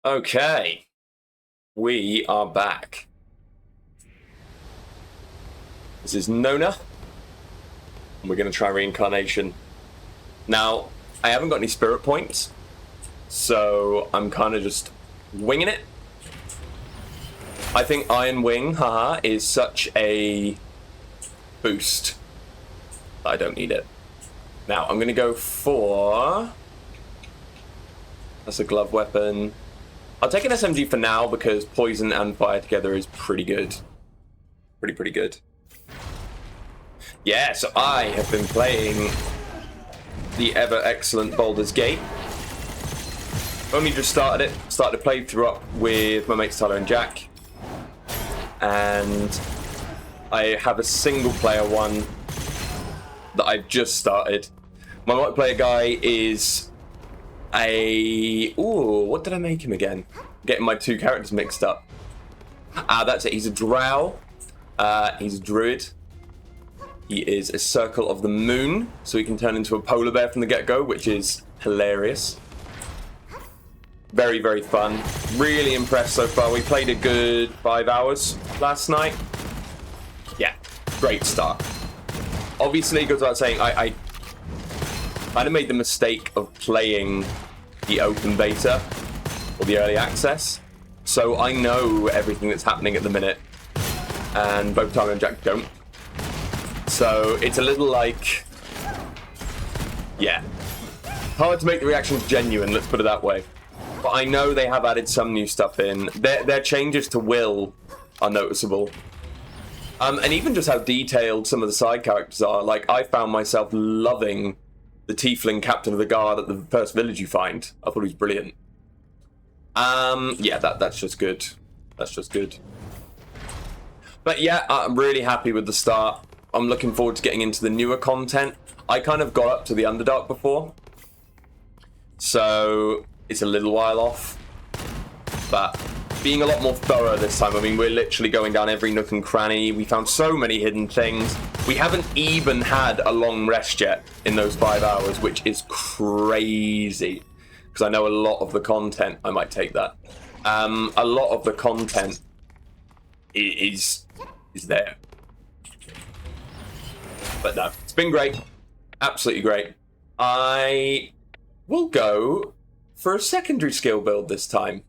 Okay, we are back. This is Nona, and we're going to try reincarnation. Now, I haven't got any spirit points, so I'm kind of just winging it. I think Iron Wing, haha, is such a boost. I don't need it. Now, I'm going to go for... That's a glove weapon. I'll take an SMG for now because poison and fire together is pretty good. Pretty good. Yeah, so I have been playing the ever excellent Baldur's Gate. Only just started it. Started a playthrough up with my mates Tyler and Jack. And I have a single player one that I've just started. My multiplayer guy is a... Ooh, what did I make him again? Getting my two characters mixed up. That's it. He's a drow. He's a druid. He is a circle of the moon, so he can turn into a polar bear from the get-go, which is hilarious. Very, very fun. Really impressed so far. We played a good 5 hours last night. Yeah, great start. Obviously, goes without saying, I kind of made the mistake of playing the open beta or the early access, so I know everything that's happening at the minute, and both Tyler and Jack don't. So it's a little like, yeah, hard to make the reactions genuine, let's put it that way. But I know they have added some new stuff in. Their changes to Will are noticeable. And even just how detailed some of the side characters are. Like, I found myself loving the tiefling captain of the guard at the first village you find. I thought he was brilliant. Yeah, that's just good. That's just good. But yeah, I'm really happy with the start. I'm looking forward to getting into the newer content. I kind of got up to the Underdark before, so it's a little while off. But being a lot more thorough this time. I mean, we're literally going down every nook and cranny. We found so many hidden things. We haven't even had a long rest yet in those 5 hours, which is crazy. Because I know a lot of the content, I might take that. A lot of the content is there. But no, it's been great. Absolutely great. I will go for a secondary skill build this time.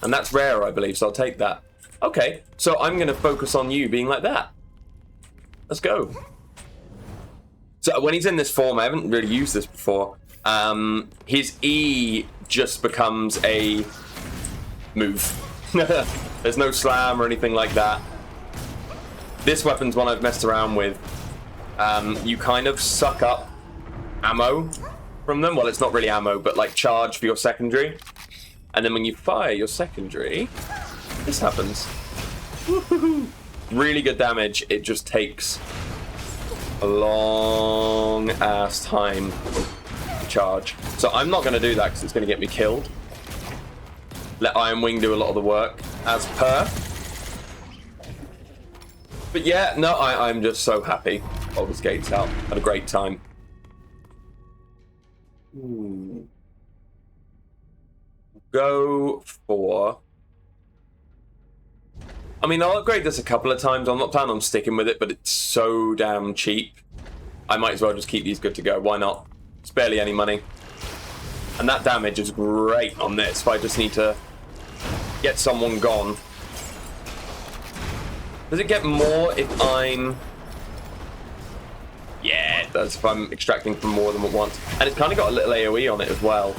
And that's rare, I believe, so I'll take that. Okay, so I'm going to focus on you being like that. Let's go. So when he's in this form, I haven't really used this before. His E just becomes a move. There's no slam or anything like that. This weapon's one I've messed around with. You kind of suck up ammo from them. Well, it's not really ammo, but like charge for your secondary. And then when you fire your secondary, this happens. Woo-hoo-hoo. Really good damage. It just takes a long ass time to charge. So I'm not going to do that because it's going to get me killed. Let Iron Wing do a lot of the work as per. But yeah, no, I'm just so happy. Baldur's Gate's out. Had a great time. Ooh. Go for... I mean, I'll upgrade this a couple of times. I'm not planning on sticking with it, but it's so damn cheap. I might as well just keep these good to go. Why not? It's barely any money. And that damage is great on this. If I just need to get someone gone. Does it get more if I'm... Yeah, it does if I'm extracting from more than once. And it's kind of got a little AoE on it as well.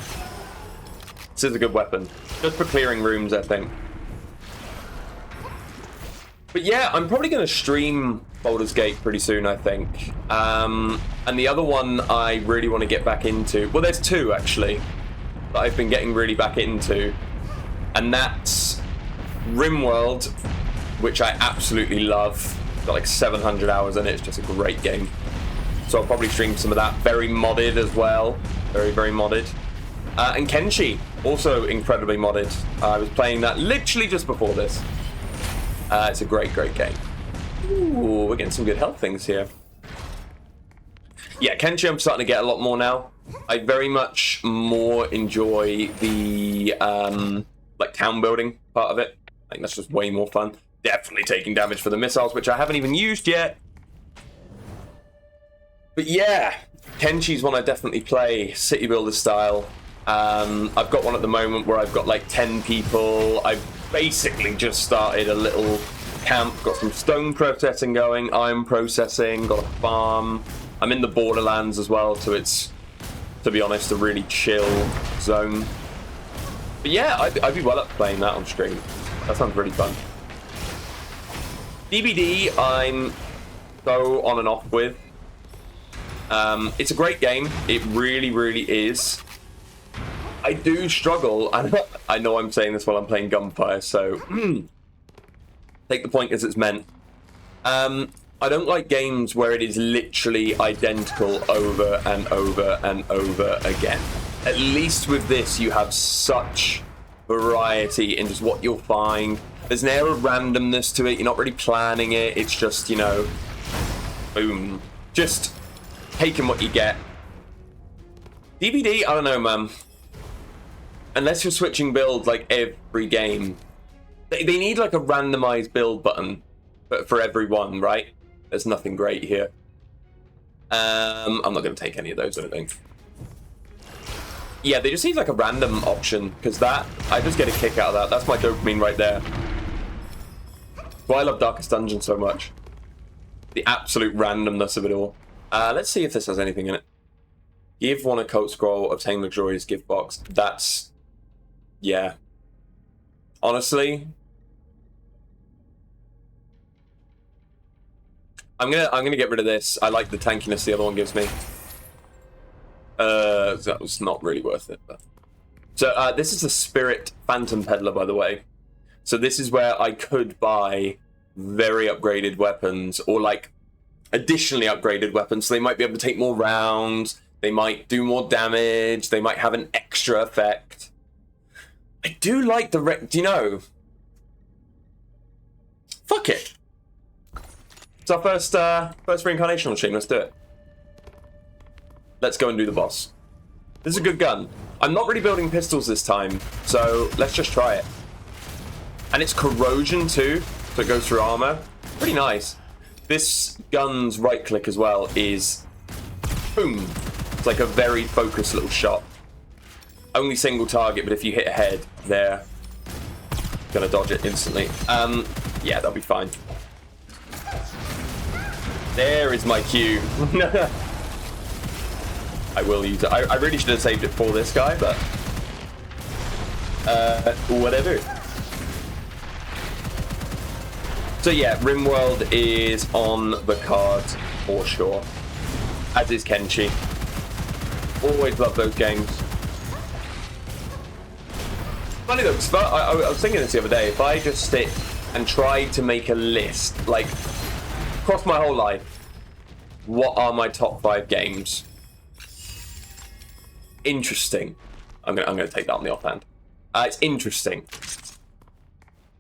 This is a good weapon. Just for clearing rooms, I think. But yeah, I'm probably going to stream Baldur's Gate pretty soon, I think. And the other one I really want to get back into... Well, there's two, actually, that I've been getting really back into. And that's RimWorld, which I absolutely love. Got like 700 hours in it. It's just a great game. So I'll probably stream some of that. Very modded as well. Very, very modded. And Kenshi, also incredibly modded. I was playing that literally just before this. It's a great, great game. Ooh, we're getting some good health things here. Yeah, Kenshi I'm starting to get a lot more now. I very much more enjoy the like town building part of it. I think that's just way more fun. Definitely taking damage for the missiles, which I haven't even used yet. But yeah, Kenshi's one I definitely play, city builder style. I've got one at the moment where I've got like 10 people. I've basically just started a little camp, got some stone processing going, iron processing, got a farm. I'm in the borderlands as well, so it's, to be honest, a really chill zone. But yeah, I'd be well up playing that on stream. That sounds really fun. DBD, I'm so on and off with. It's a great game. It really, really is. I do struggle, and I know I'm saying this while I'm playing Gunfire, so take the point as it's meant. I don't like games where it is literally identical over and over and over again. At least with this, you have such variety in just what you'll find. There's an air of randomness to it. You're not really planning it. It's just, you know, boom. Just taking what you get. DBD, I don't know, man. Unless you're switching build like every game. They need like a randomized build button but for everyone, right? There's nothing great here. I'm not going to take any of those, I don't think. Yeah, they just need like a random option, because that, I just get a kick out of that. That's my dopamine right there. Why I love Darkest Dungeon so much. The absolute randomness of it all. Let's see if this has anything in it. Give one a coat scroll, obtain luxurious gift box. That's, yeah. Honestly, I'm gonna get rid of this. I like the tankiness the other one gives me. That was not really worth it. But. So this is a Spirit Phantom Peddler, by the way. So this is where I could buy very upgraded weapons, or like additionally upgraded weapons. So they might be able to take more rounds. They might do more damage. They might have an extra effect. I do like the do you know? Fuck it. It's our first reincarnation on stream. Let's do it. Let's go and do the boss. This is a good gun. I'm not really building pistols this time, so let's just try it. And it's corrosion too, so it goes through armor. Pretty nice. This gun's right click as well is boom. It's like a very focused little shot. Only single target, but if you hit a head, there, gonna dodge it instantly. Yeah, that'll be fine. There is my cue. I will use it. I really should have saved it for this guy, but whatever. So yeah, RimWorld is on the cards for sure. As is Kenshi. Always love those games. Funny though, because I was thinking this the other day. If I just sit and try to make a list, like across my whole life, what are my top 5 games? Interesting. I'm gonna take that on the offhand. It's interesting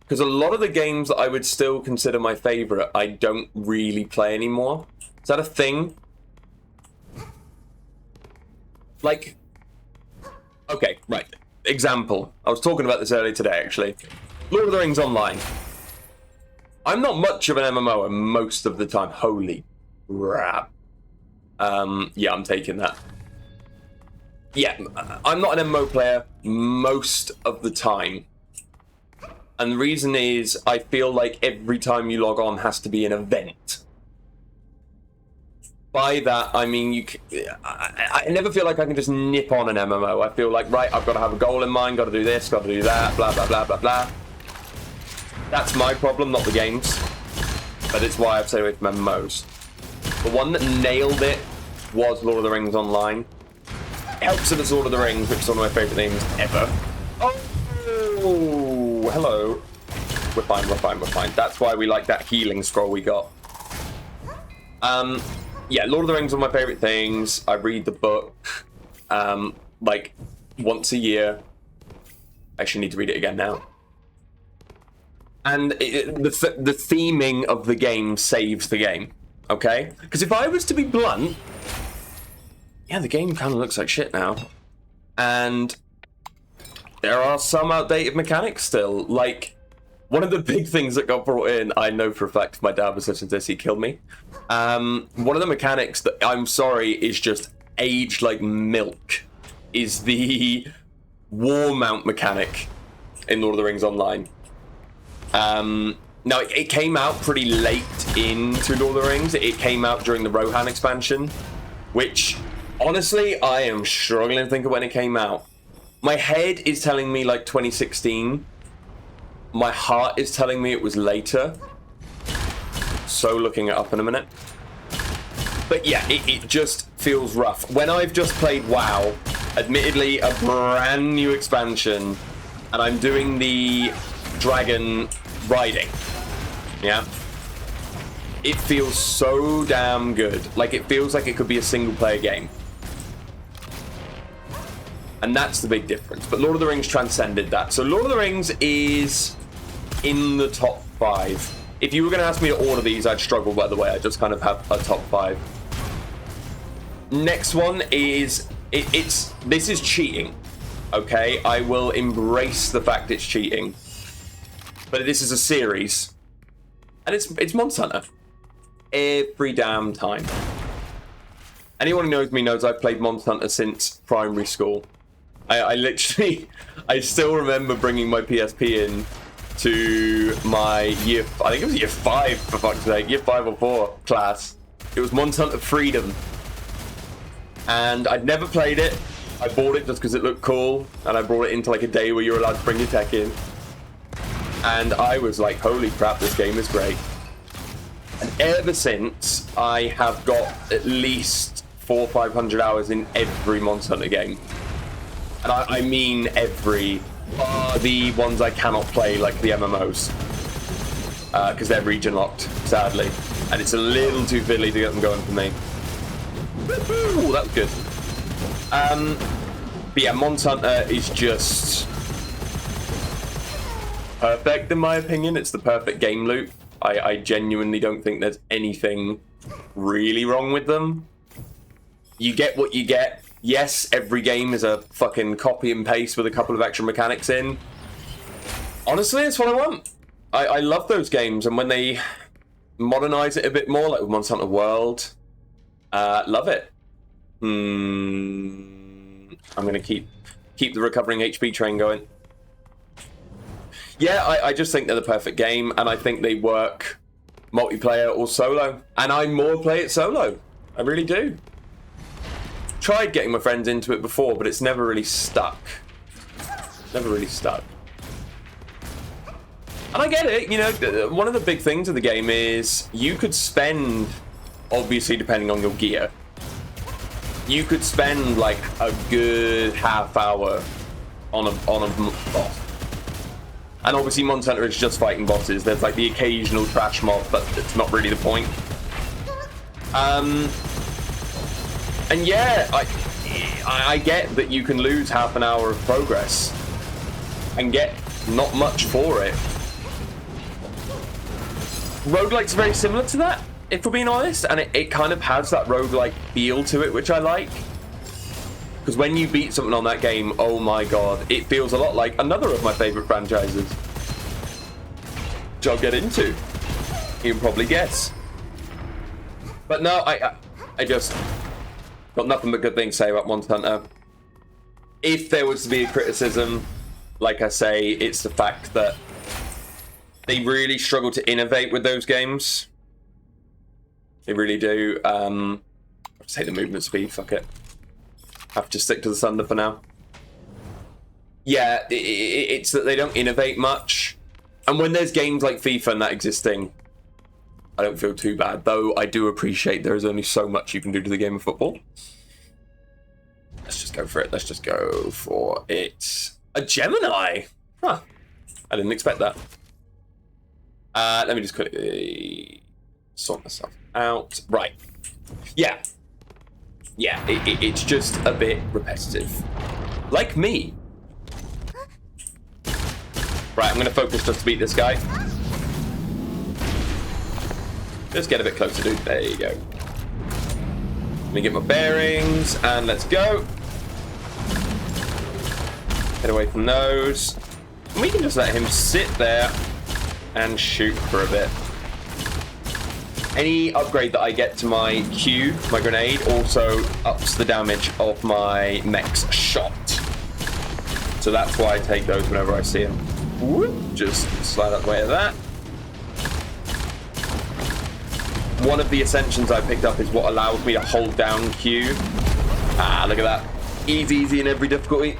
because a lot of the games that I would still consider my favorite, I don't really play anymore. Is that a thing? Like, okay, right. Example. I was talking about this earlier today, actually. Lord of the Rings Online. I'm not much of an MMO most of the time. Holy crap. Yeah, I'm taking that. Yeah, I'm not an MMO player most of the time. And the reason is, I feel like every time you log on has to be an event. By that, I mean, I never feel like I can just nip on an MMO. I feel like, right, I've got to have a goal in mind, got to do this, got to do that, blah, blah, blah, blah, blah. That's my problem, not the games. But it's why I've stayed away from MMOs. The one that nailed it was Lord of the Rings Online. It helps that it's Lord of the Rings, which is one of my favourite names ever. Oh, hello. We're fine, we're fine, we're fine. That's why we like that healing scroll we got. Yeah, Lord of the Rings are my favourite things. I read the book, like, once a year. I actually need to read it again now. And the theming of the game saves the game, okay? Because if I was to be blunt, yeah, the game kind of looks like shit now. And there are some outdated mechanics still. Like, one of the big things that got brought in, I know for a fact if my dad was listening to this, he'd kill me. One of the mechanics that, I'm sorry, is just aged like milk is the war mount mechanic in Lord of the Rings Online. Now, it came out pretty late into Lord of the Rings. It came out during the Rohan expansion, which, honestly, I am struggling to think of when it came out. My head is telling me, like, 2016. My heart is telling me it was later. So, looking it up in a minute. But, yeah, it just feels rough. When I've just played WoW, admittedly, a brand new expansion, and I'm doing the dragon riding. Yeah, it feels so damn good. Like, it feels like it could be a single player game, and that's the big difference. But Lord of the Rings transcended that. So Lord of the Rings is in the top 5. If you were going to ask me to order these, I'd struggle, by the way. I just kind of have a top 5. Next one is this is cheating. Okay, I will embrace the fact it's cheating, but this is a series. And it's Monster Hunter. Every damn time. Anyone who knows me knows I've played Monster Hunter since primary school. I literally, I still remember bringing my PSP in to my year, I think it was year 5, for fuck's sake, year 5 or 4 class. It was Monster Hunter Freedom. And I'd never played it. I bought it just because it looked cool. And I brought it into like a day where you were allowed to bring your tech in. And I was like, holy crap, this game is great. And ever since, I have got at least 400 or 500 hours in every Monster Hunter game. And I mean every, the ones I cannot play, like the MMOs. Because they're region locked, sadly. And it's a little too fiddly to get them going for me. Ooh, that was good. But yeah, Monster Hunter is just perfect in my opinion. It's the perfect game loop. I genuinely don't think there's anything really wrong with them. You get what you get. Yes, every game is a fucking copy and paste with a couple of extra mechanics in. Honestly, it's what I want. I love those games, and when they modernize it a bit more, like with Monster Hunter World, love it. I'm gonna keep the recovering HP train going. Yeah, I just think they're the perfect game, and I think they work multiplayer or solo. And I more play it solo. I really do. Tried getting my friends into it before, but it's never really stuck. Never really stuck. And I get it, you know, one of the big things of the game is you could spend, obviously depending on your gear, you could spend like a good half hour on a boss. And obviously Monster Hunter is just fighting bosses. There's like the occasional trash mob, but it's not really the point. And yeah, I get that you can lose half an hour of progress and get not much for it. Roguelike's very similar to that, if we're being honest, and it kind of has that roguelike feel to it, which I like. Because when you beat something on that game, oh my god, it feels a lot like another of my favorite franchises, which I'll get into. You can probably guess. But no, I just got nothing but good things to say about Monster Hunter. If there was to be a criticism, like I say, it's the fact that they really struggle to innovate with those games. They really do. I'll take the movement speed, fuck it. Have to stick to the Thunder for now. Yeah, it's that they don't innovate much. And when there's games like FIFA and that existing, I don't feel too bad. Though I do appreciate there is only so much you can do to the game of football. Let's just go for it. Let's just go for it. A Gemini? Huh. I didn't expect that. Let me just quickly sort myself out. Right. Yeah. Yeah, it's just a bit repetitive. Like me. Right, I'm going to focus just to beat this guy. Just get a bit closer, dude. There you go. me get my bearings, and let's go. Get away from those. And we can just let him sit there and shoot for a bit. Any upgrade that I get to my Q, my grenade, also ups the damage of my mech's shot. So that's why I take those whenever I see them. Whoop, just slide out the way of that. One of the ascensions I picked up is what allows me to hold down Q. Ah, look at that. Easy in every difficulty.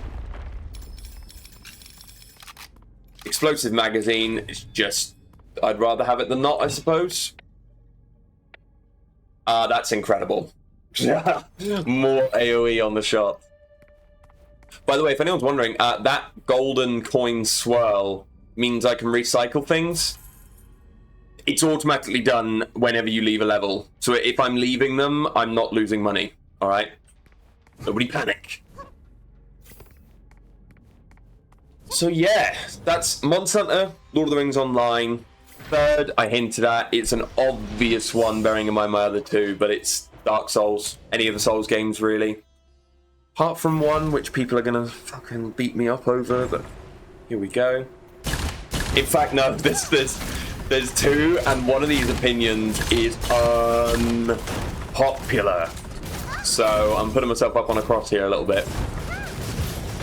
Explosive magazine is just... I'd rather have it than not, I suppose. Ah, that's incredible. More AoE on the shot. By the way, if anyone's wondering, that golden coin swirl means I can recycle things. It's automatically done whenever you leave a level. So if I'm leaving them, I'm not losing money. All right? Nobody panic. So yeah, that's Monster Hunter, Lord of the Rings Online. Third, I hinted at, it's an obvious one, bearing in mind my other two, but it's Dark Souls. Any of the Souls games, really. Apart from one, which people are gonna fucking beat me up over, but here we go. In fact, no, there's two, and one of these opinions is unpopular. So I'm putting myself up on a cross here a little bit.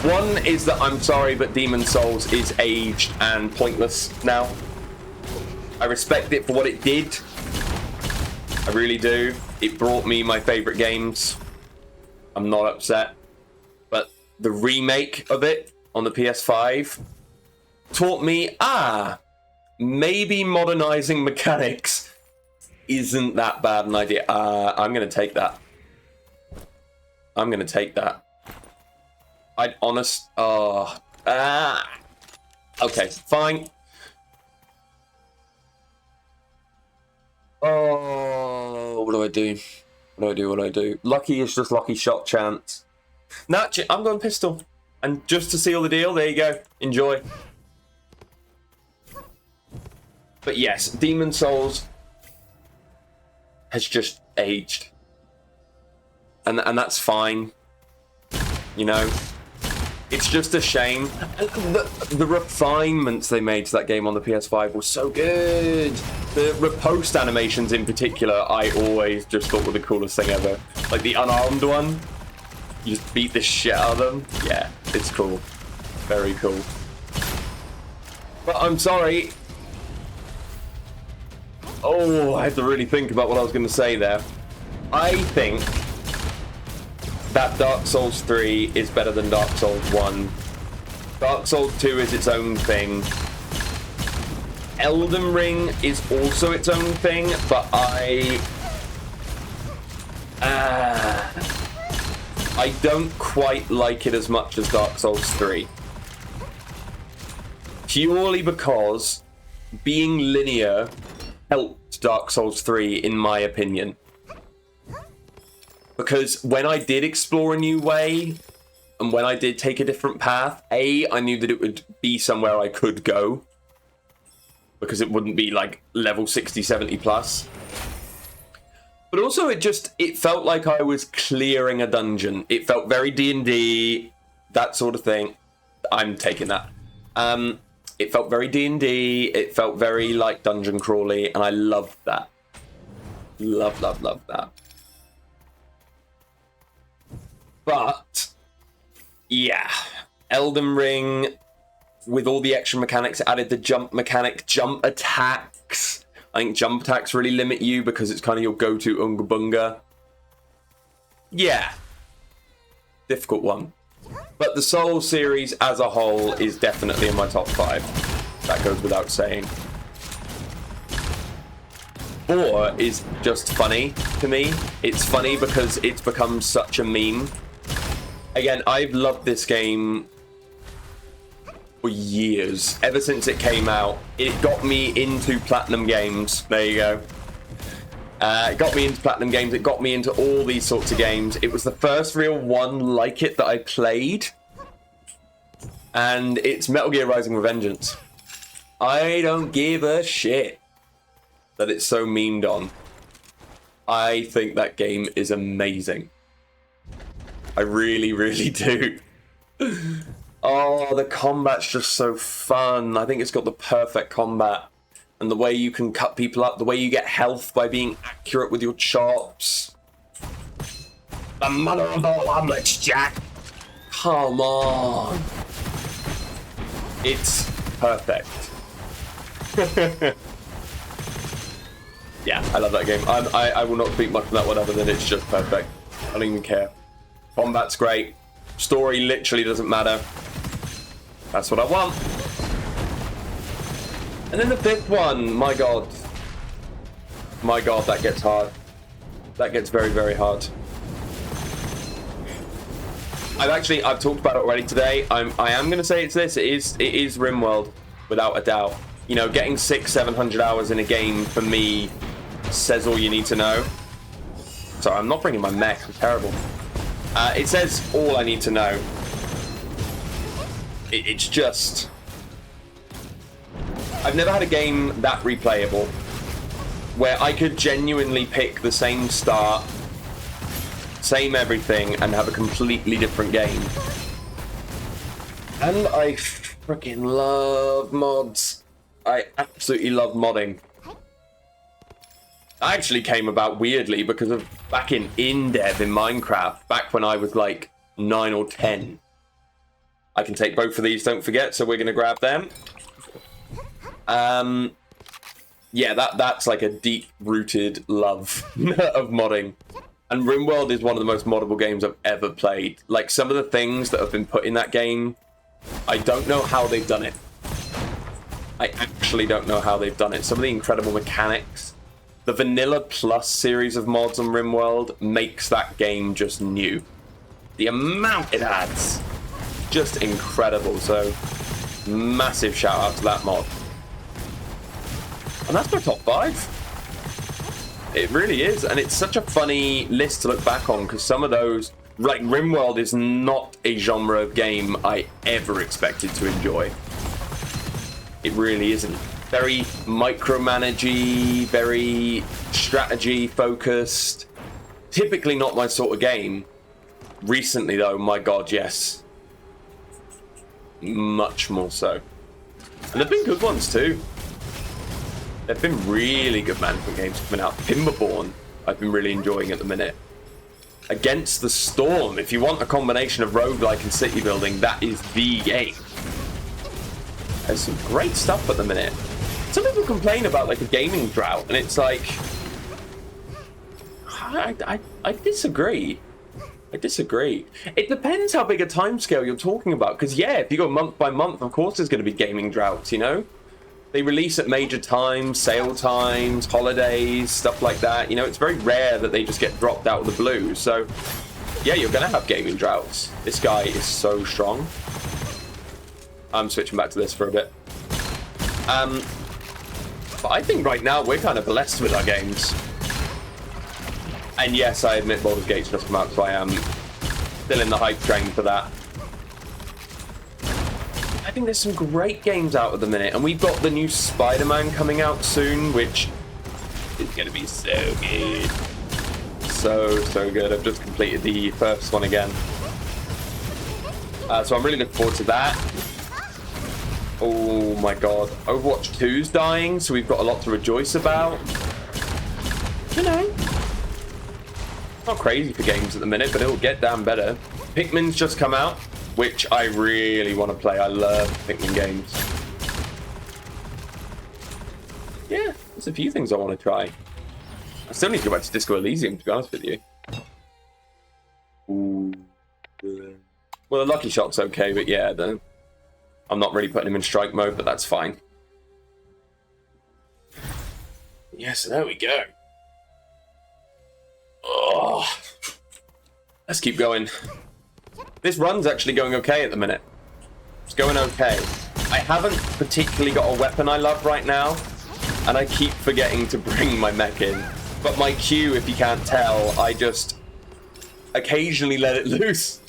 One is that I'm sorry, but Demon Souls is aged and pointless now. I respect it for what it did. I really do. It brought me my favorite games. I'm not upset. But the remake of it on the PS5 taught me, maybe modernizing mechanics isn't that bad an idea. I'm going to take that. I'm going to take that. Okay, fine. Oh, what do I do? What do I do? Lucky is just lucky shot chance. Nah, I'm going pistol. And just to seal the deal, there you go. Enjoy. But yes, Demon Souls has just aged. And that's fine. You know? It's just a shame. The refinements they made to that game on the PS5 were so good. The riposte animations in particular, I always just thought were the coolest thing ever. Like the unarmed one, you just beat the shit out of them. Yeah, it's cool. Very cool. But I'm sorry. Oh, I had to really think about what I was going to say there. I think that Dark Souls 3 is better than Dark Souls 1. Dark Souls 2 is its own thing. Elden Ring is also its own thing, but I don't quite like it as much as Dark Souls 3. Purely because being linear helped Dark Souls 3, in my opinion. Because when I did explore a new way, and when I did take a different path, I knew that it would be somewhere I could go. Because it wouldn't be like level 60, 70 plus. But also it felt like I was clearing a dungeon. It felt very D&D, that sort of thing. I'm taking that. It felt very D&D, it felt very like dungeon crawly, and I loved that. Love that. But, yeah, Elden Ring, with all the extra mechanics, it added the jump mechanic, jump attacks. I think jump attacks really limit you because it's kind of your go-to Unga Bunga. Yeah. Difficult one. But the Souls series as a whole is definitely in my top 5. That goes without saying. 4 is just funny to me. It's funny because it's become such a meme. Again, I've loved this game for years. Ever since it came out, it got me into Platinum games. There you go. It got me into Platinum games. It got me into all these sorts of games. It was the first real one like it that I played. And it's Metal Gear Rising Revengeance. I don't give a shit that it's so memed on. I think that game is amazing. I really, really do. Oh, the combat's just so fun. I think it's got the perfect combat. And the way you can cut people up, the way you get health by being accurate with your chops. The mother of all omelets, Jack. Come on. It's perfect. Yeah, I love that game. I will not speak much on that one other than it's just perfect. I don't even care. Combat's great. Story literally doesn't matter. That's what I want. And then the fifth one, my god. My god, that gets hard. That gets very, very hard. I've talked about it already today. I am going to say it's this. It is RimWorld, without a doubt. You know, getting 600-700 hours in a game, for me, says all you need to know. Sorry, I'm not bringing my mech. I'm terrible. It says all I need to know. It's just... I've never had a game that replayable where I could genuinely pick the same start, same everything, and have a completely different game. And I freaking love mods. I absolutely love modding. I actually came about weirdly because of back in dev in Minecraft, back when I was like 9 or 10. I can take both of these, don't forget, so we're going to grab them. Yeah, that's like a deep-rooted love of modding. And RimWorld is one of the most moddable games I've ever played. Like, some of the things that have been put in that game, I don't know how they've done it. I actually don't know how they've done it. Some of the incredible mechanics. The Vanilla Plus series of mods on RimWorld makes that game just new. The amount it adds, just incredible. So, massive shout out to that mod. And that's my top 5. It really is, and it's such a funny list to look back on, because some of those, like RimWorld is not a genre of game I ever expected to enjoy. It really isn't. Very micromanagey, very strategy focused. Typically not my sort of game. Recently though, my god, yes. Much more so. And there've been good ones too. There've been really good management games coming out. Timberborn, I've been really enjoying at the minute. Against the Storm, if you want a combination of roguelike and city building, that is the game. There's some great stuff at the minute. Some people complain about like a gaming drought, and it's like... I disagree. I disagree. It depends how big a timescale you're talking about, because yeah, if you go month by month, of course there's going to be gaming droughts, you know? They release at major times, sale times, holidays, stuff like that. You know, it's very rare that they just get dropped out of the blue. So, yeah, you're going to have gaming droughts. This guy is so strong. I'm switching back to this for a bit. But I think right now we're kind of blessed with our games. And yes, I admit Baldur's Gate's just come out, so I am still in the hype train for that. I think there's some great games out at the minute, and we've got the new Spider-Man coming out soon, which is going to be so good. So good. I've just completed the first one again. So I'm really looking forward to that. Oh my god. Overwatch 2's dying, so we've got a lot to rejoice about. You know. Not crazy for games at the minute, but it'll get damn better. Pikmin's just come out, which I really want to play. I love Pikmin games. Yeah, there's a few things I want to try. I still need to go back to Disco Elysium, to be honest with you. Ooh. Well, the Lucky Shot's okay, but yeah, I'm not really putting him in strike mode, but that's fine. Yes, there we go. Oh. Let's keep going. This run's actually going okay at the minute. It's going okay. I haven't particularly got a weapon I love right now, and I keep forgetting to bring my mech in. But my Q, if you can't tell, I just occasionally let it loose.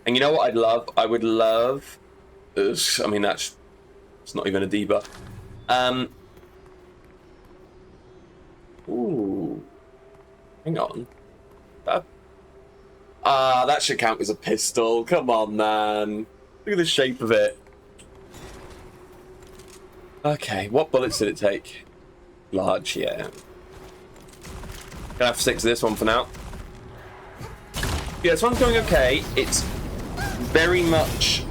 And you know what I'd love? I would love... I mean, it's not even a debuff. Ooh. Hang on. That should count as a pistol. Come on, man. Look at the shape of it. Okay, what bullets did it take? Large, yeah. Gonna have to stick to this one for now. Yeah, this one's going okay. It's very much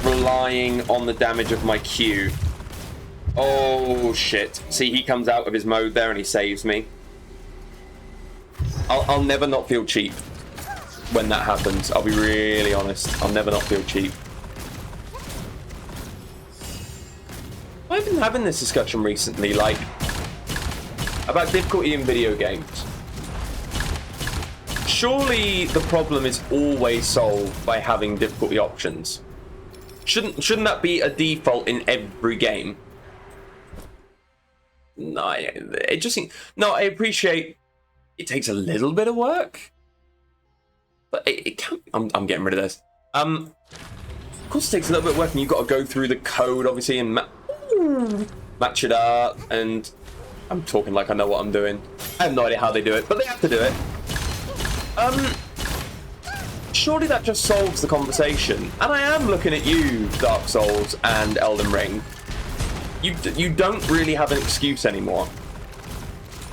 relying on the damage of my Q. Oh, shit. See, he comes out of his mode there and he saves me. I'll never not feel cheap when that happens. I'll be really honest. I'll never not feel cheap. I've been having this discussion recently, like, about difficulty in video games. Surely the problem is always solved by having difficulty options. Shouldn't that be a default in every game? No, it just seems... No, I appreciate it takes a little bit of work, but it can't... I'm getting rid of this. Of course it takes a little bit of work, and you've got to go through the code, obviously, and match it up, and... I'm talking like I know what I'm doing. I have no idea how they do it, but they have to do it. Surely that just solves the conversation. And I am looking at you, Dark Souls and Elden Ring. You don't really have an excuse anymore.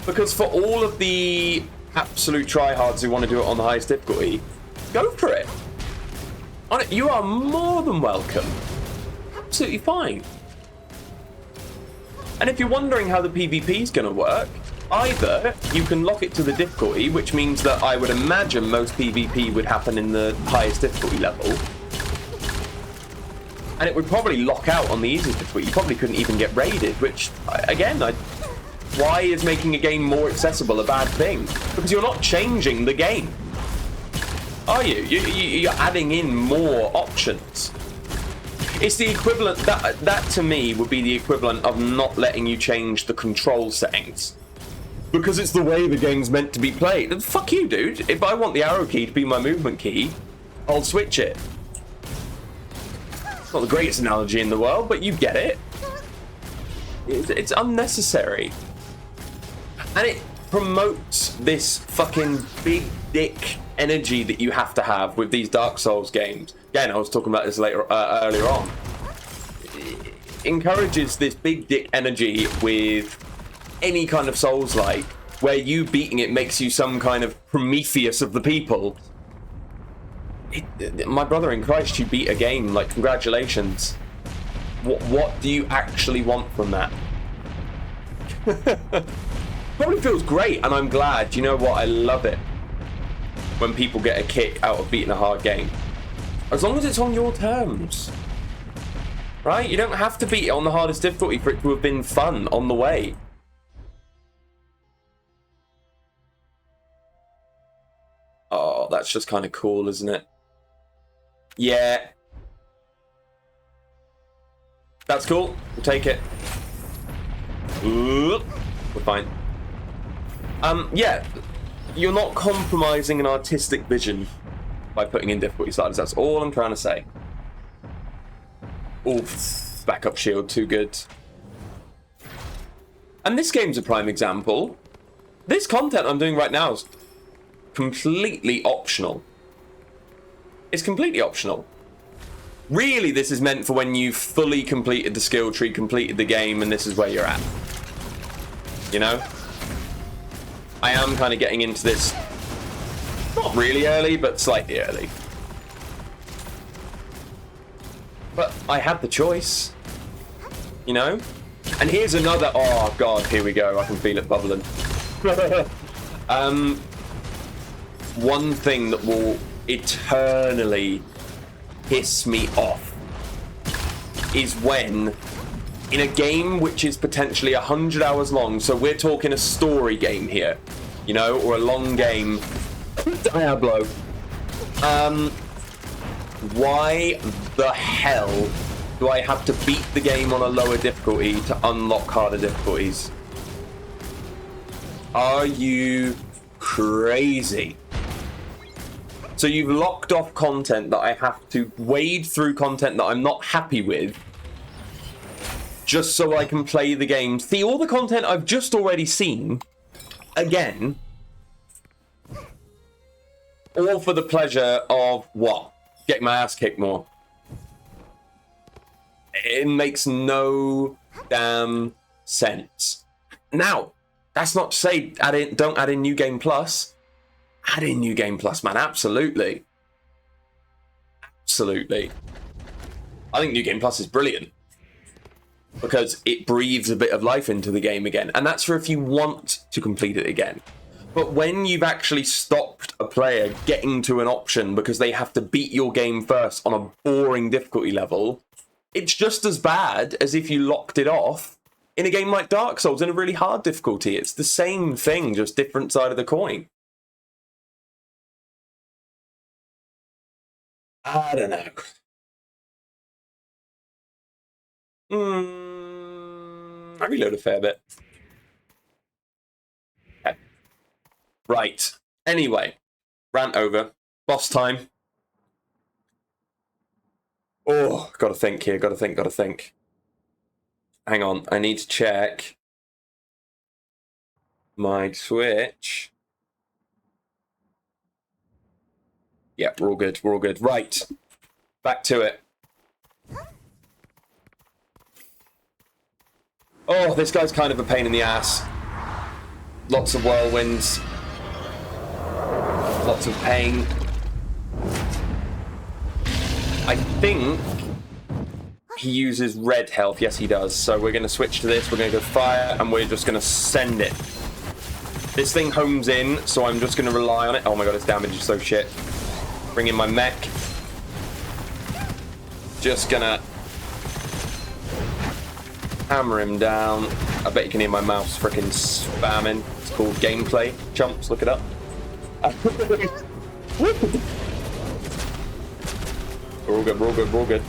Because for all of the absolute tryhards who want to do it on the highest difficulty, go for it. You are more than welcome. Absolutely fine. And if you're wondering how the PvP is going to work, either you can lock it to the difficulty, which means that I would imagine most PvP would happen in the highest difficulty level. And it would probably lock out on the easiest difficulty. You probably couldn't even get raided, which, again, why is making a game more accessible a bad thing? Because you're not changing the game. Are you? You're adding in more options. It's the equivalent, that to me would be the equivalent of not letting you change the control settings. Because it's the way the game's meant to be played. Fuck you, dude. If I want the arrow key to be my movement key, I'll switch it. It's not the greatest analogy in the world, but you get it. It's unnecessary. And it promotes this fucking big dick energy that you have to have with these Dark Souls games. Again, I was talking about this earlier on. It encourages this big dick energy with any kind of Souls-like, where you beating it makes you some kind of Prometheus of the people. My brother in Christ, you beat a game, like, congratulations. What do you actually want from that? Probably feels great, and I'm glad. You know what? I love it when people get a kick out of beating a hard game. As long as it's on your terms. Right? You don't have to beat it on the hardest difficulty for it to have been fun on the way. Oh, that's just kind of cool, isn't it? Yeah. That's cool. We'll take it. We're fine. Yeah. You're not compromising an artistic vision by putting in difficulty sliders. That's all I'm trying to say. Oof. Backup shield, too good. And this game's a prime example. This content I'm doing right now is completely optional. It's completely optional. Really, this is meant for when you've fully completed the skill tree, completed the game, and this is where you're at. You know? I am kind of getting into this, not really early, but slightly early. But I had the choice. You know? And here's another, oh god, here we go, I can feel it bubbling. One thing that will eternally piss me off is when, in a game which is potentially 100 hours long, so we're talking a story game here, you know, or a long game, Diablo, why the hell do I have to beat the game on a lower difficulty to unlock harder difficulties? Are you crazy? So you've locked off content that I have to wade through, content that I'm not happy with, just so I can play the game. See, all the content I've just already seen again, all for the pleasure of what? Getting my ass kicked more. It makes no damn sense. Now, that's not to say don't add in New Game Plus. Add in New Game Plus, man. Absolutely. Absolutely. I think New Game Plus is brilliant because it breathes a bit of life into the game again. And that's for if you want to complete it again. But when you've actually stopped a player getting to an option because they have to beat your game first on a boring difficulty level, it's just as bad as if you locked it off in a game like Dark Souls in a really hard difficulty. It's the same thing, just different side of the coin. I don't know. I reload a fair bit. Okay. Right. Anyway, rant over. Boss time. Oh, gotta think here. Gotta think. Hang on. I need to check my Twitch. Yep, we're all good. We're all good. Right. Back to it. Oh, this guy's kind of a pain in the ass. Lots of whirlwinds. Lots of pain. I think he uses red health. Yes, he does. So we're going to switch to this. We're going to go fire, and we're just going to send it. This thing homes in, so I'm just going to rely on it. Oh my god, its damage is so shit. Bring in my mech. Just going to hammer him down. I bet you can hear my mouse freaking spamming. It's called gameplay. Chumps, look it up. We're all good, we're all good, we're all good.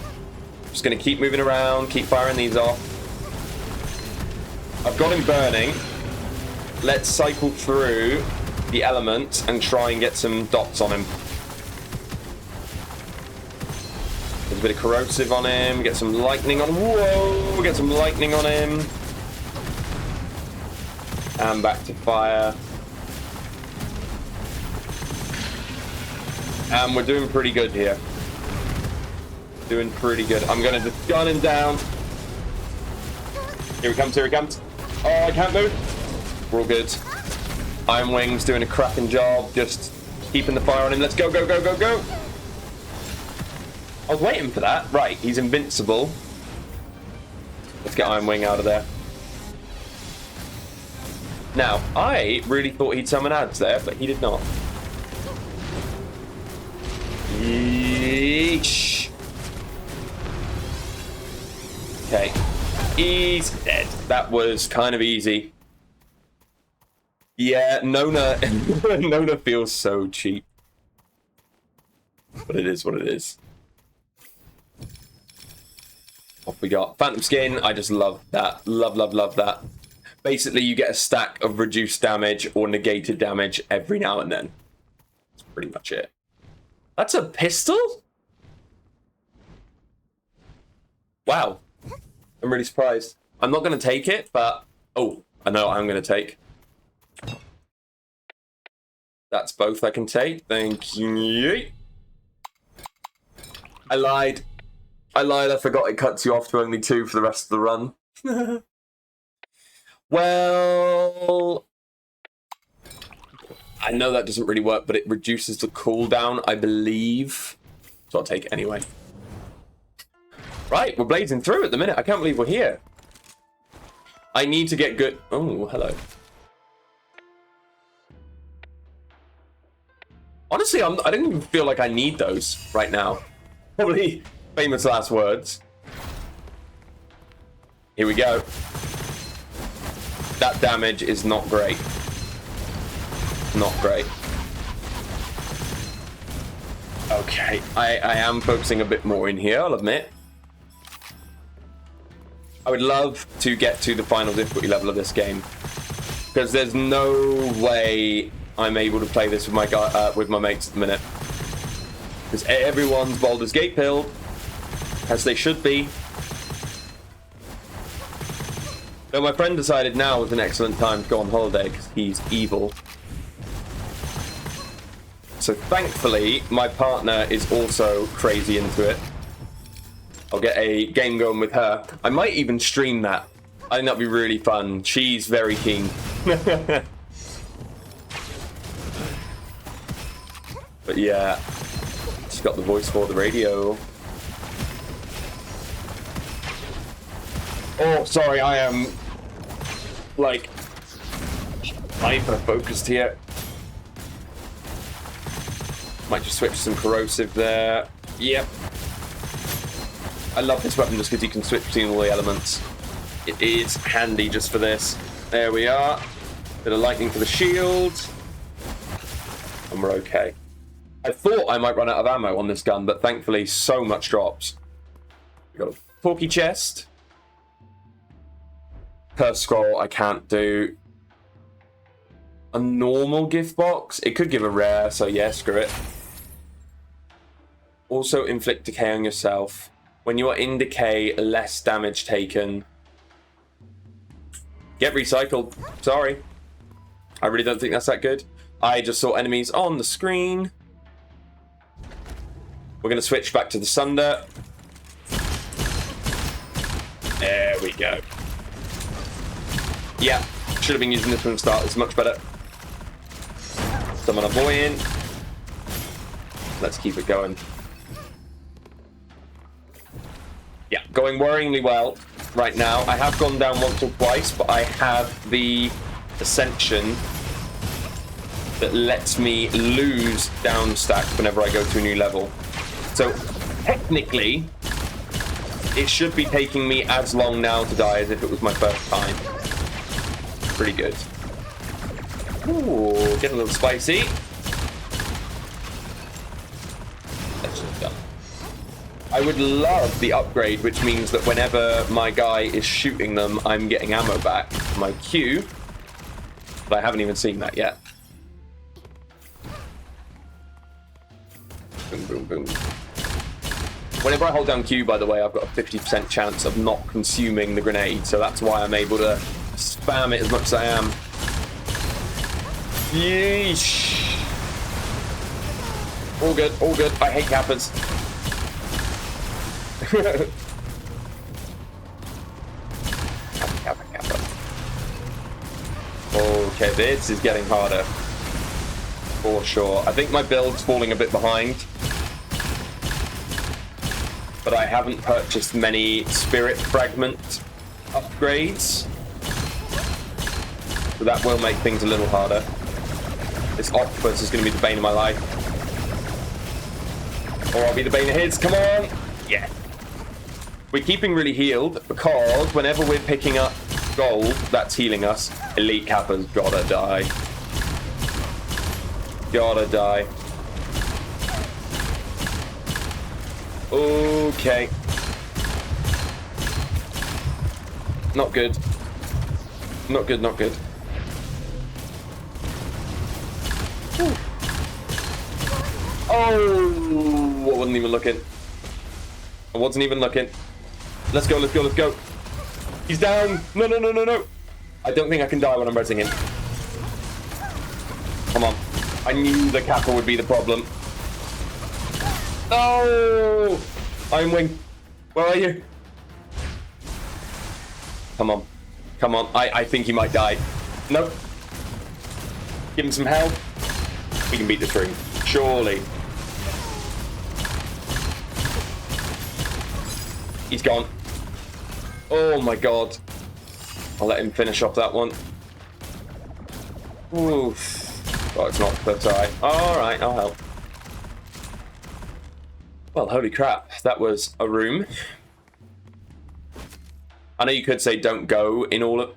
Just gonna keep moving around, keep firing these off. I've got him burning. Let's cycle through the elements and try and get some dots on him. There's a bit of corrosive on him, get some lightning on him. Whoa! Get some lightning on him. And back to fire. And we're doing pretty good here. Doing pretty good. I'm gonna just gun him down. Here he comes, here he comes. Oh, I can't move. We're all good. Iron Wing's doing a cracking job, just keeping the fire on him. Let's go, go, go, go, go. I was waiting for that. Right, he's invincible. Let's get Iron Wing out of there. Now, I really thought he'd summon ads there, but he did not. Yeesh. Okay. He's dead. That was kind of easy. Yeah, Nona. Nona feels so cheap. But it is what it is. What we got? Phantom Skin. I just love that. Love, love, love that. Basically, you get a stack of reduced damage or negated damage every now and then. That's pretty much it. That's a pistol? Wow. I'm really surprised. I'm not going to take it, but... Oh, I know what I'm going to take. That's both I can take. Thank you. I lied. I forgot it cuts you off to only 2 for the rest of the run. Well... I know that doesn't really work, but it reduces the cooldown, I believe. So I'll take it anyway. Right, we're blazing through at the minute. I can't believe we're here. I need to get good... Oh, hello. Honestly, I don't even feel like I need those right now. Probably famous last words. Here we go. That damage is not great. Not great. Okay, I am focusing a bit more in here, I'll admit. I would love to get to the final difficulty level of this game, because there's no way I'm able to play this with my mates at the minute. Because everyone's Baldur's Gate pilled, as they should be. So my friend decided now was an excellent time to go on holiday because he's evil. So thankfully, my partner is also crazy into it. I'll get a game going with her. I might even stream that. I think that'd be really fun. She's very keen. But yeah, she's got the voice for the radio. Oh, sorry, I am like hyper focused here. Might just switch some corrosive there. Yep. I love this weapon just because you can switch between all the elements. It is handy just for this. There we are. Bit of lightning for the shield. And we're okay. I thought I might run out of ammo on this gun, but thankfully so much drops. We've got a porky chest. Per scroll I can't do. A normal gift box. It could give a rare, so yeah, screw it. Also inflict decay on yourself. When you are in decay, less damage taken. Get recycled. Sorry. I really don't think that's that good. I just saw enemies on the screen. We're going to switch back to the Sunder. There we go. Yeah, should have been using this from the start. It's much better. Summon a buoyant. Let's keep it going. Yeah, going worryingly well right now. I have gone down once or twice, but I have the Ascension that lets me lose down stacks whenever I go to a new level. So technically, it should be taking me as long now to die as if it was my first time. Pretty good. Ooh, getting a little spicy. That's just done. I would love the upgrade, which means that whenever my guy is shooting them, I'm getting ammo back. My Q, but I haven't even seen that yet. Boom, boom, boom. Whenever I hold down Q, by the way, I've got a 50% chance of not consuming the grenade, so that's why I'm able to spam it as much as I am. Yeesh. All good, all good. I hate Kappas. Kappa. Okay, this is getting harder. For sure. I think my build's falling a bit behind. But I haven't purchased many spirit fragment upgrades. So that will make things a little harder. This octopus is going to be the bane of my life. Or I'll be the bane of his. Come on! Yeah. We're keeping really healed because whenever we're picking up gold, that's healing us. Elite Kappa's gotta die. Gotta die. Okay. Not good. Not good, not good. Ooh. Oh, I wasn't even looking. I wasn't even looking. Let's go, let's go, let's go. He's down. No, no, no, no, no. I don't think I can die when I'm resing him. Come on. I knew the Kappa would be the problem. No! Iron Wing. Where are you? Come on. Come on. I think he might die. Nope. Give him some help. We can beat this ring. Surely. He's gone. Oh my god. I'll let him finish off that one. Oof. Oh, it's not clipped eye. Alright, I'll help. Well, holy crap. That was a room. I know you could say don't go in all of...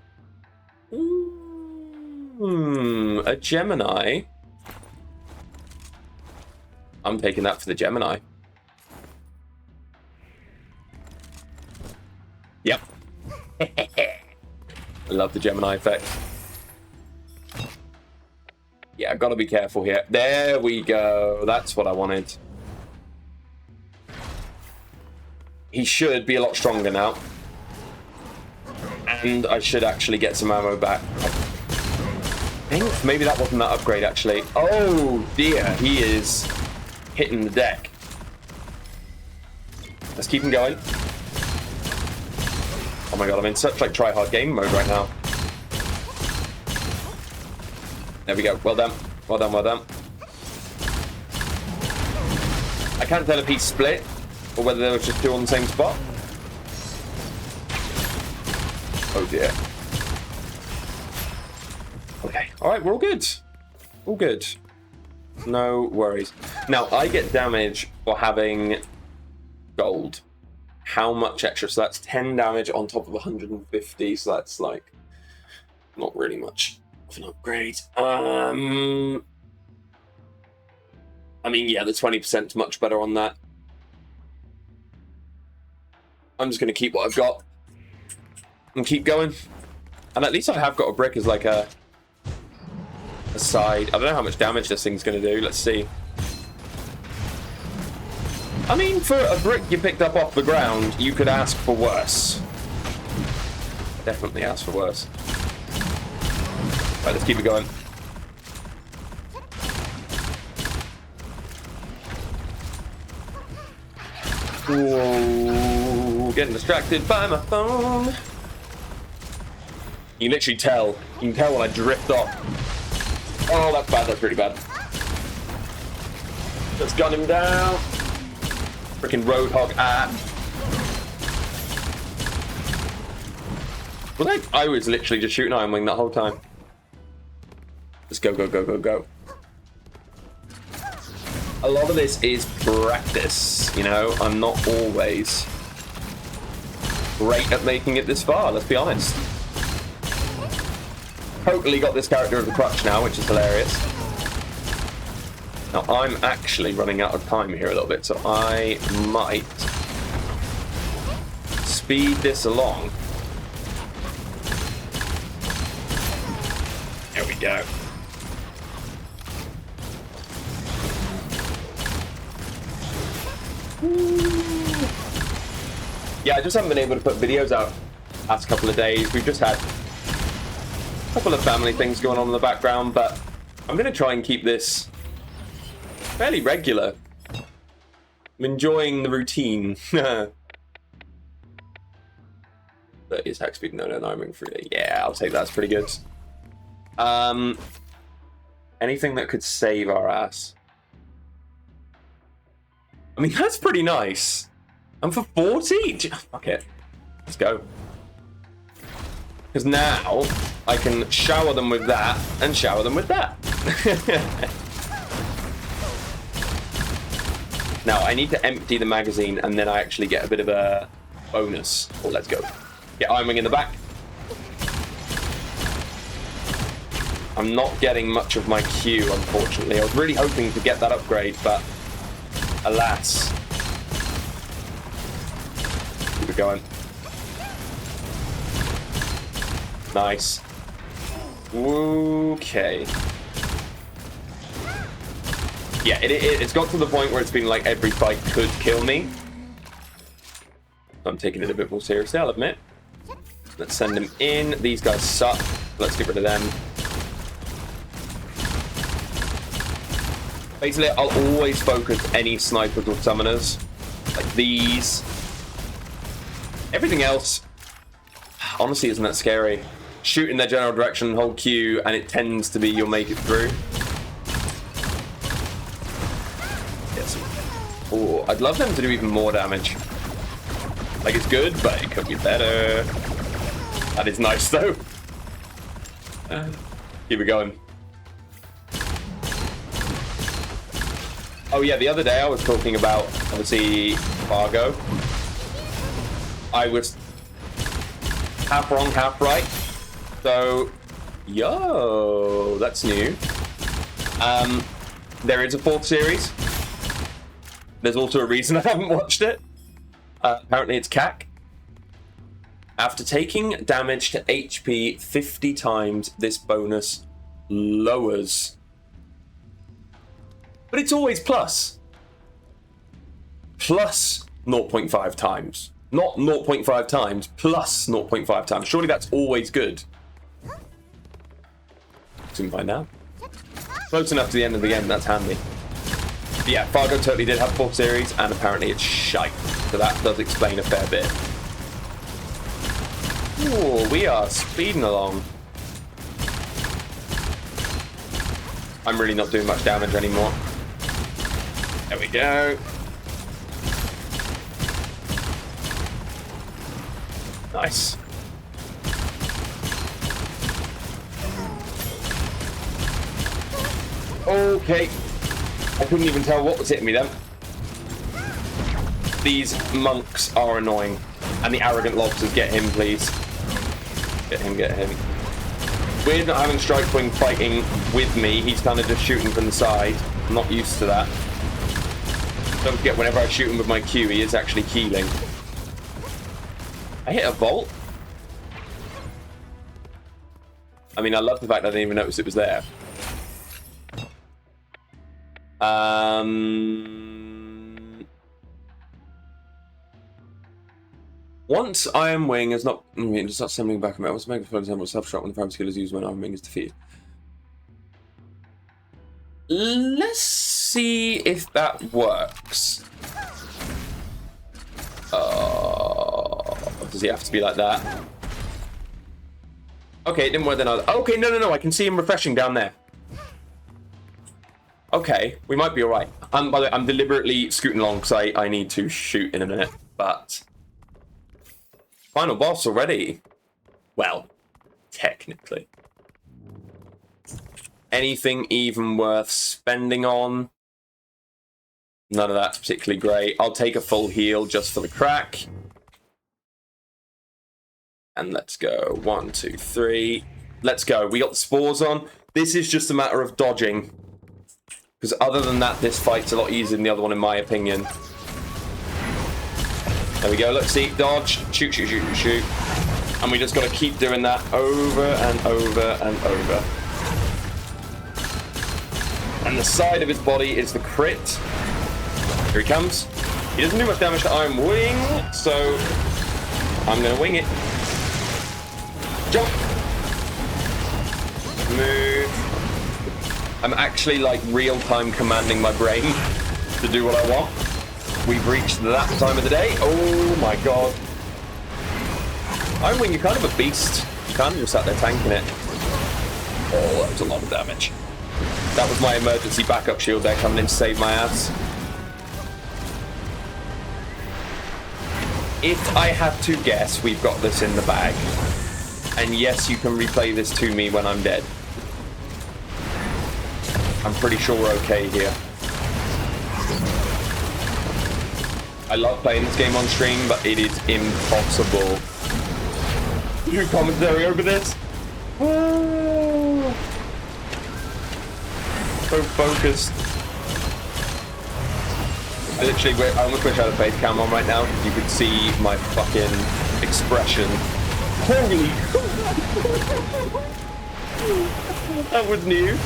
a Gemini. I'm taking that for the Gemini. Yep. I love the Gemini effect. Yeah, I've got to be careful here. There we go. That's what I wanted. He should be a lot stronger now. And I should actually get some ammo back. I think maybe that wasn't that upgrade, actually. Oh, dear. He is hitting the deck. Let's keep him going. Oh my god, I'm in such, like, try-hard game mode right now. There we go. Well done. Well done, well done. I can't tell if he split or whether they were just two on the same spot. Oh dear. Okay. Alright, we're all good. All good. No worries. Now, I get damage for having gold. How much extra? So that's 10 damage on top of 150. So that's like not really much of an upgrade. I mean, yeah, the 20% is much better on that. I'm just going to keep what I've got and keep going. And at least I have got a brick as like a side. I don't know how much damage this thing's going to do. Let's see. I mean, for a brick you picked up off the ground, you could ask for worse. Definitely ask for worse. Right, let's keep it going. Whoa, getting distracted by my phone. You can literally tell. You can tell when I drift off. Oh, that's bad. That's pretty bad. Let's gun him down. Freaking Roadhog. Well, I was literally just shooting Iron Wing that whole time. Let's go, go, go, go, go. A lot of this is practice, you know? I'm not always great at making it this far, let's be honest. Totally got this character as a crutch now, which is hilarious. Now, I'm actually running out of time here a little bit, so I might speed this along. There we go. Yeah, I just haven't been able to put videos out the past couple of days. We've just had a couple of family things going on in the background, but I'm going to try and keep this fairly regular. I'm enjoying the routine. 30 attack speed, no, I'm in 3D. Yeah, I'll take that, that's pretty good. Anything that could save our ass. I mean, that's pretty nice. And for 40? Fuck it. Let's go. Because now I can shower them with that and shower them with that. Now, I need to empty the magazine and then I actually get a bit of a bonus. Oh, let's go. Get Iron Wing in the back. I'm not getting much of my Q, unfortunately. I was really hoping to get that upgrade, but alas. Keep it going. Nice. Okay. Yeah, it's got to the point where it's been like every fight could kill me. I'm taking it a bit more seriously, I'll admit. Let's send them in. These guys suck. Let's get rid of them. Basically, I'll always focus any snipers or summoners. Like these. Everything else, honestly, isn't that scary. Shoot in their general direction, hold Q, and it tends to be you'll make it through. Yes. Oh, I'd love them to do even more damage. Like, it's good, but it could be better. That is nice, though. Keep it going. Oh yeah, the other day I was talking about, obviously, Fargo. I was half wrong, half right. So, yo, that's new. There is a 4th series. There's also a reason I haven't watched it. Apparently it's CAC. After taking damage to HP 50 times, this bonus lowers. But it's always plus. Plus 0.5 times. Not 0.5 times, plus 0.5 times. Surely that's always good. Soon find out. Close enough to the end of the game, that's handy. But yeah, Fargo totally did have 4 series, and apparently it's shite. So that does explain a fair bit. Ooh, we are speeding along. I'm really not doing much damage anymore. There we go. Nice. Okay. I couldn't even tell what was hitting me then. These monks are annoying. And the arrogant lobsters, get him, please. Get him, get him. Weird not having Strikewing fighting with me. He's kind of just shooting from the side. I'm not used to that. Don't forget, whenever I shoot him with my Q, he is actually keeling. I hit a vault. I mean, I love the fact that I didn't even notice it was there. Once Iron Wing is not... just not sending back a metal. What's the for example, self-shot when the prime skill is used when Iron Wing is defeated? Let's see if that works. Does he have to be like that? Okay, it didn't work then either. Okay, no. I can see him refreshing down there. Okay, we might be alright. By the way, I'm deliberately scooting along because I need to shoot in a minute. But... final boss already. Well, technically. Anything even worth spending on? None of that's particularly great. I'll take a full heal just for the crack. And let's go. 1, 2, 3. Let's go. We got the spores on. This is just a matter of dodging. Because other than that, this fight's a lot easier than the other one, in my opinion. There we go. Let's see. Dodge. Shoot, shoot, shoot, shoot. And we just got to keep doing that over and over and over. And the side of his body is the crit. Here he comes. He doesn't do much damage to Iron Wing, so I'm going to wing it. Jump. Move. I'm actually like real-time commanding my brain to do what I want. We've reached that time of the day. Oh my god. Iron Wing, you're kind of a beast. You can't just sat there tanking it. Oh, that was a lot of damage. That was my emergency backup shield there coming in to save my ass. If I had to guess, we've got this in the bag. And yes, you can replay this to me when I'm dead. I'm pretty sure we're okay here. I love playing this game on stream, but it is impossible. Do commentary over this? Oh. So focused. Literally, I almost wish I had a face cam on right now. You could see my fucking expression. Holy! That was new.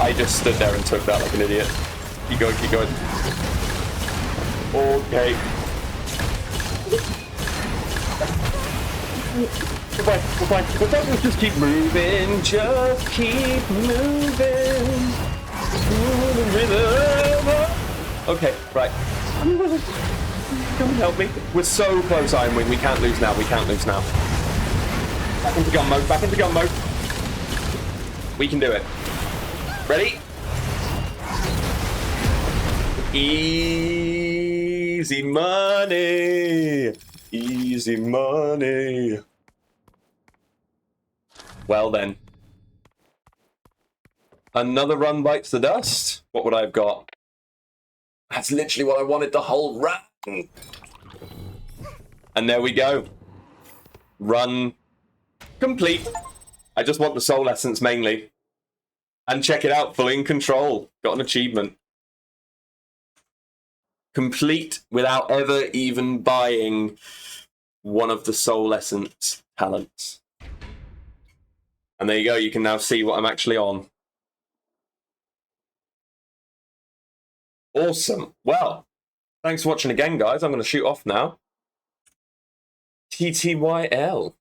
I just stood there and took that like an idiot. Keep going, keep going. Okay. We're fine. Let's just keep moving. Just keep moving. Okay, right. Come and help me. We're so close, Iron Wing. We can't lose now. We can't lose now. Back into gun mode. Back into gun mode. We can do it. Ready? Easy money. Easy money. Well then. Another run bites the dust. What would I have got? That's literally what I wanted the whole run. And there we go. Run complete. I just want the soul essence mainly. And check it out, fully in control. Got an achievement. Complete without ever even buying one of the soul essence talents. And there you go, you can now see what I'm actually on. Awesome. Well, Thanks for watching again, guys. I'm going to shoot off now. TTYL.